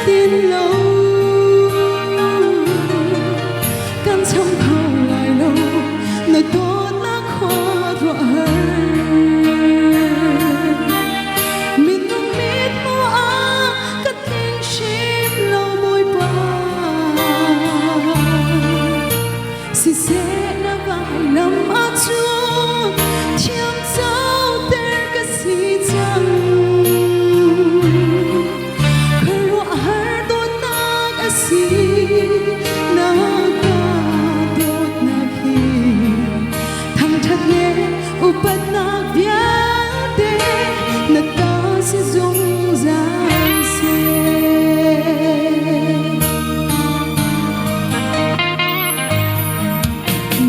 tiên lâu căn trong không lại lâu nơi tốt nát khoa rõ hơn mình không biết mua cất tiếng chim lâu môi ba xin sẽ đã vài năm chúa chiêm dấu tên cái gì chẳng upat na viate na ta si dung gian se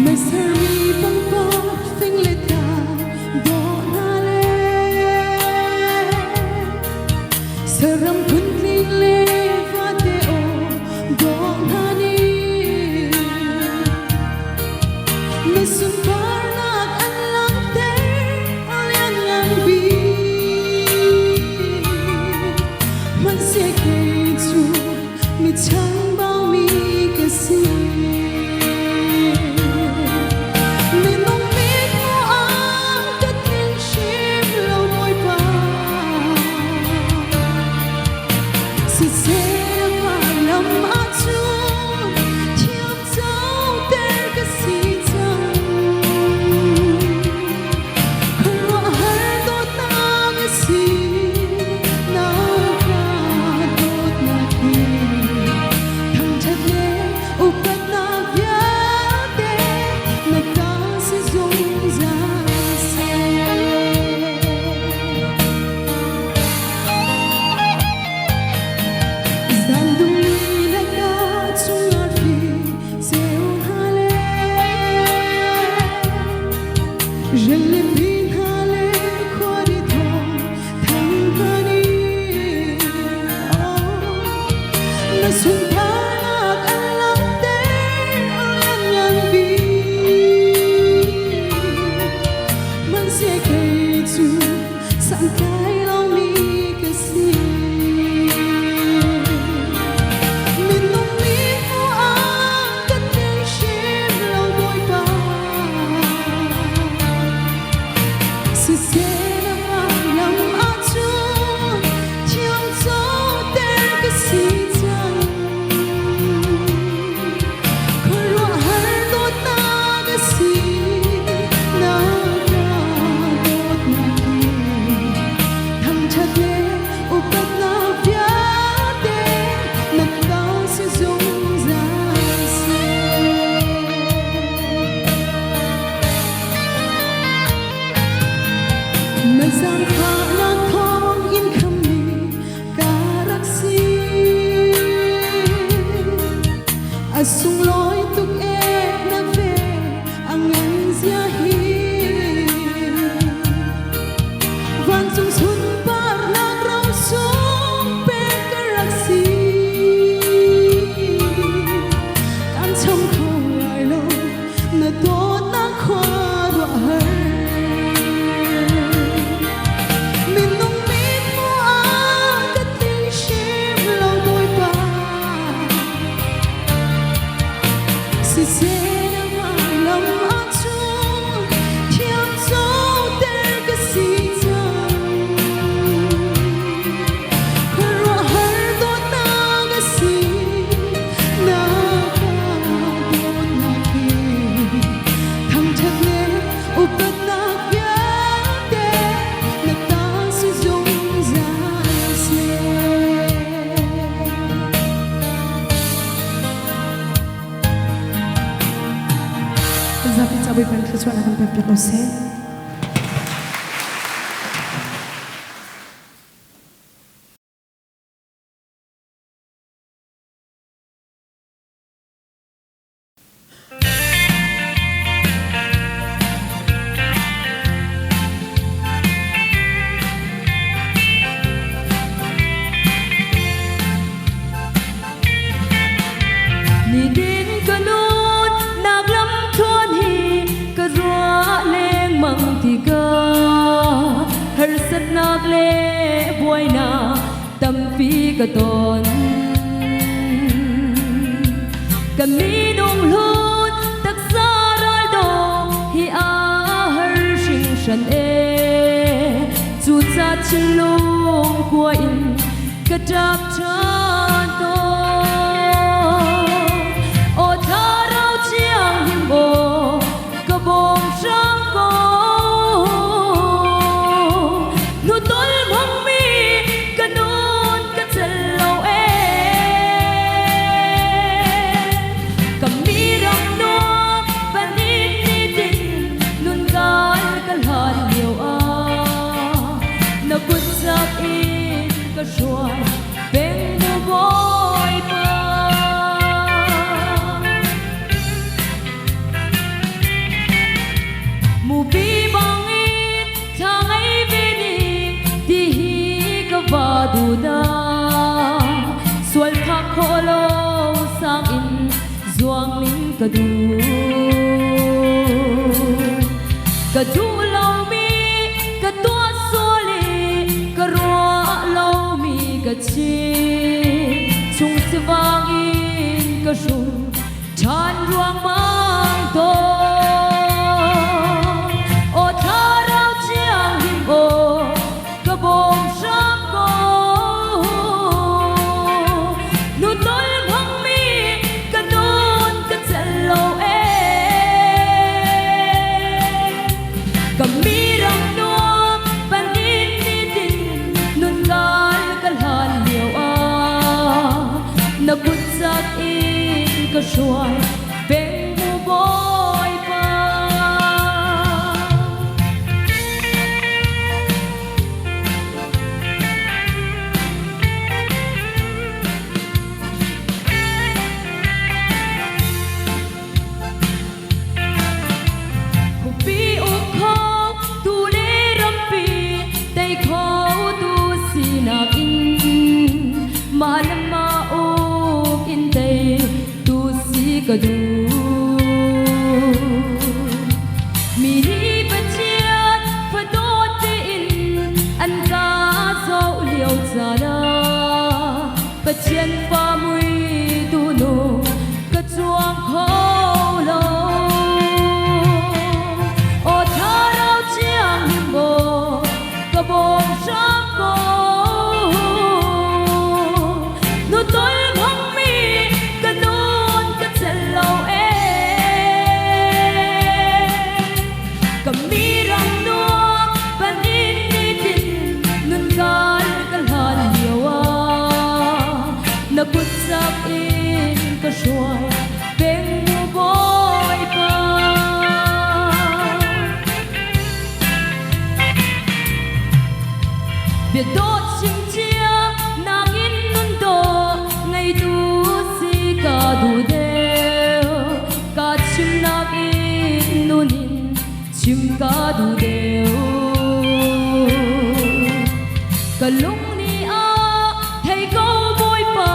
mesari pang pa fing leta do na le saram puntling le vate o do na ni mesun chẳng bao mi cái gì mình mong biết mua cất tiếng chim lâu môi ba sự sẽ vài năm chúa chiêm dấu tên cái gì chẳng không rõ hay tốt ta cái gì je l'ai pris à l'école de Tanzanie na sumpat alam din ang bi man siya kay tu saan kay lang mi kasi sự sẽ đã vài năm chúa chiêm dấu tên cái gì chẳng khơi rõ hay tốt ta cái gì na ra tốt na thầm chặt lệ upat na viate na ta sẽ dung ra mà giang pha na thong in khami karaksi asung loi tuk e na ve angan zia hi van sung sun par na rau sung pe karaksi kan cham khong lai lo na to na khoa ro hai sự sẽ đã vài năm chúa chiêm dấu tên cái gì chẳng khơi rõ hay tốt ta cái gì na ka tốt na ki thầm chặt lệ upat na viate na ta sẽ dung ra se Zapin sabi pa rin sa akan pagpapose. Ni din kanut naglam thuan hi karwa leng mang tiga har sat nak le buai na tam pi ka ton kami nung luôn tất xa ra đồ hi a har sinh sân e dù cha chân lung của in cả đáp chân to ô tha rau chiang him bo cả bom sang cô nu tol mong mi cả non cả chân lâu e kami ram no panin ni din nun gal kal han liu a na kut sak in ka shuai beng mo boy pa mu bi bang in thang ai ve ni ti hi ka va du da sual kha kholo sang in zuang ning ka du lau mi ka tua so le ka ro lau mi ka chi chung se wang in ka shu chan ruang mang to o tha rau chiang him o ka bom sang ko nu tol mong mi ka non ka chal lo e kami ram no panin ni din nun gal kal han liu a na kut sak in ka shuai beng mu boy pa pi u kho tu le ram pi dai kho tu sinak in malama o in dai tu si ka du mi ni bachiat fa do te in an ka zo liu za da bachian fa mui tu no ka chuang kho lo ô tha rau chiang him bo ka bom sang ko nu tol mong mi ka non ka chal lo e kami ram no panin ni din nun gal kal han liu a na kut sak in ka shuai beng mu boy pa biệt đốt chim chia nàng in nun do ngày tu si ka du deo ka chim nak in nun in chim ka du deo ka lung ni a thầy câu boy pa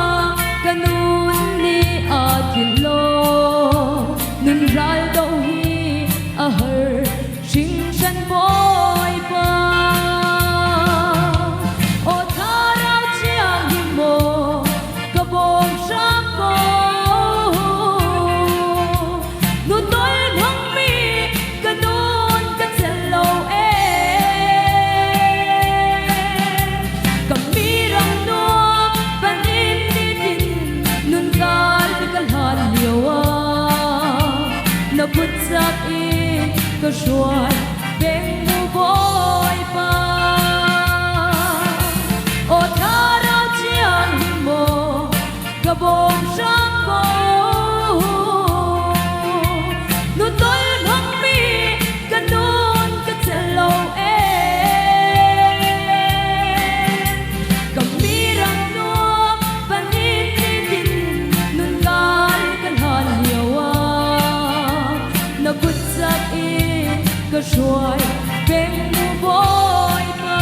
ka nun ni a kin lo nun ral do hi a har sing san boy pa ô tha rau chiang him bo ka bom sang ko nu tol mong mi ka non ka chal lo e kami ram no panin ni din nun gal kal han liu a na kut sak in ka shuai beng mu boy pa ô tha rau chiang him bo ka bom sang ko nu tol mong mi ka non ka chal lo e kami ram no panin ni din nun gal kal han liu a na kut sak in ka shuai beng mu boy pa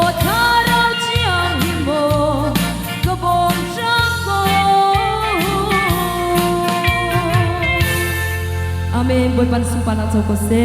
ô tha rau chiang him bo ka bom sang ko amen boy pan sumpan at ko se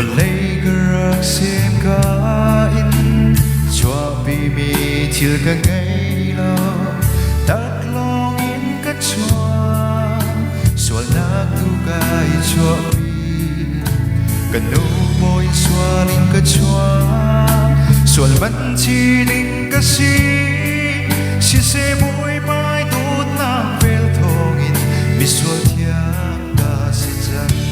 lấy gờ xem cả in cho vì mi chưa cả ngày lo tắt lo in cất cho nát tu gai cho vi cần nô môi xóa linh cất cho vẫn chỉ linh cất si se môi mai tốt na vel thong in mi xóa thiang ta si chân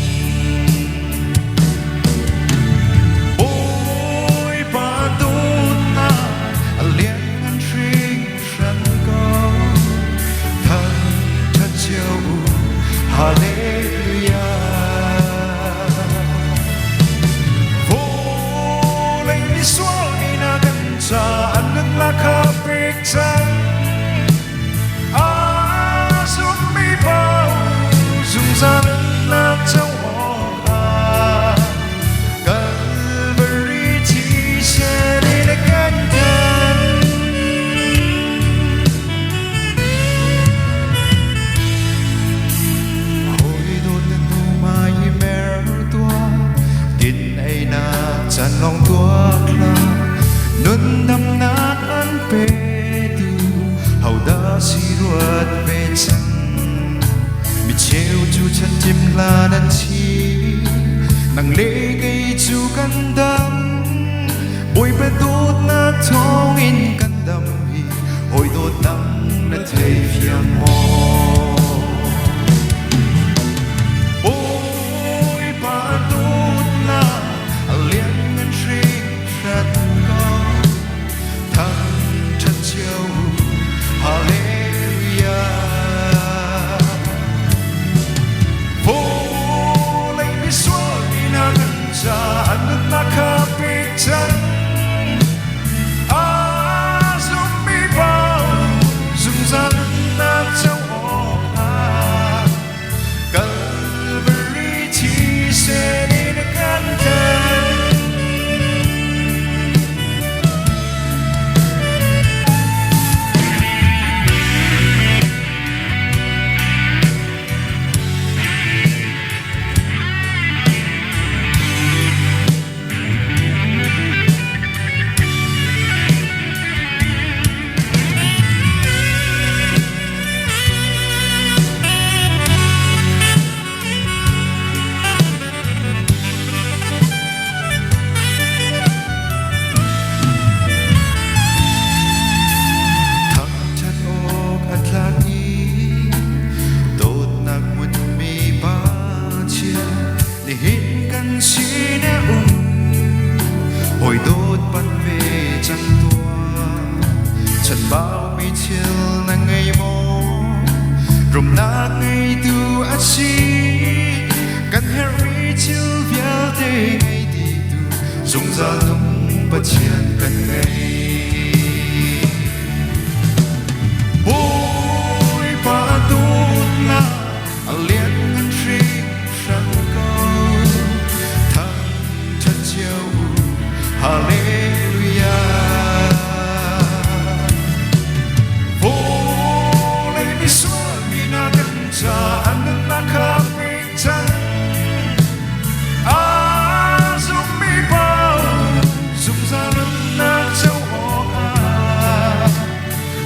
Hallelujah. Vô lên đi xuống đi na gần cha anh nước lá khắp trăng. Xuống mi bao dùng ra nước lá trong hoa. Calvary chỉ sẽ đi để cánh thân. Chan long tua kla nun nam nát an pe tu hầu đã si ruột về chăng mi treo chu chân chim la nan chi nàng lê gây chu căn đam bồi pe tốt na thong in căn đam hi hồi tốt nắng na thấy phiền mò hồi đốt bắt về trăng tua trần bao mi chiều nàng ngày mô rồng nát ngày tu ắt chi căn Harry chiều véo tê ngày đi tu dùng ra lung bất chiến căn ngày bôi ba tốt na liên ngân tri sang câu thang chân chiều Hallelujah. Vô lên đi xuống đi na gần cha anh nước lá khắp trăng. Dùng mi bao dùng ra nước lá châu hoa.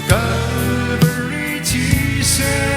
Calvary chỉ sẽ